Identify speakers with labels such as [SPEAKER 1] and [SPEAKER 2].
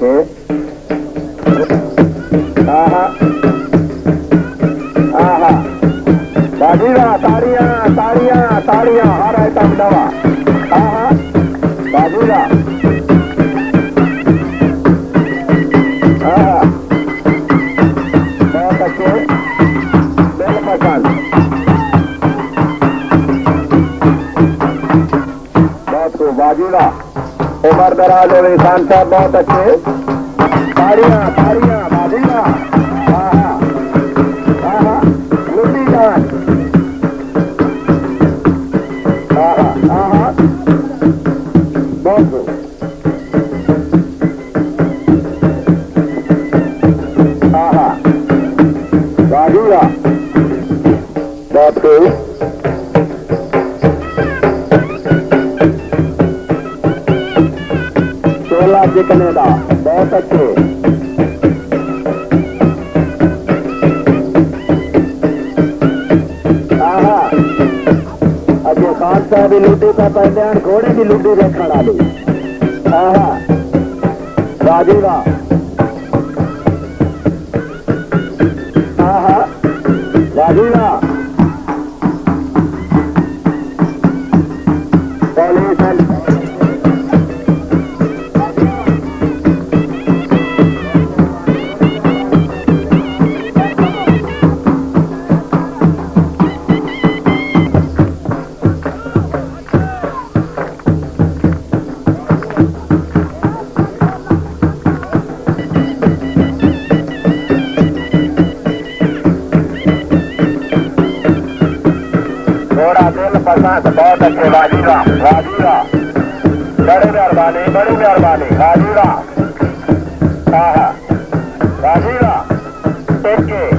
[SPEAKER 1] अच्छे। आहा आहा बाजीरा ताड़ियां ताड़ियां ताड़ियां हर आइटम दवा। आहा बाजीरा आहा बहुत अच्छे दिल पसंद बहुत खूब बाजीरा उमर दराज और इंसान साहब बहुत अच्छे। ताड़ियां ताड़ियां बाजीरा आहा आहा लुटी जान आहा आहा बहुत खूब आहा बाजीरा बहुत खूब कनेडा बहुत अच्छे। आहा अजय खान साहब भी लुटी का पहले घोड़े की लुटी देखने वाली। आहा राजीवा आहा राजीवा पॉल्यूशन थोड़ा दिल पसंद बहुत अच्छे। बाजीरा बाजीरा बड़ी मेहरबानी बाजीरा आहा बाजीरा ओके।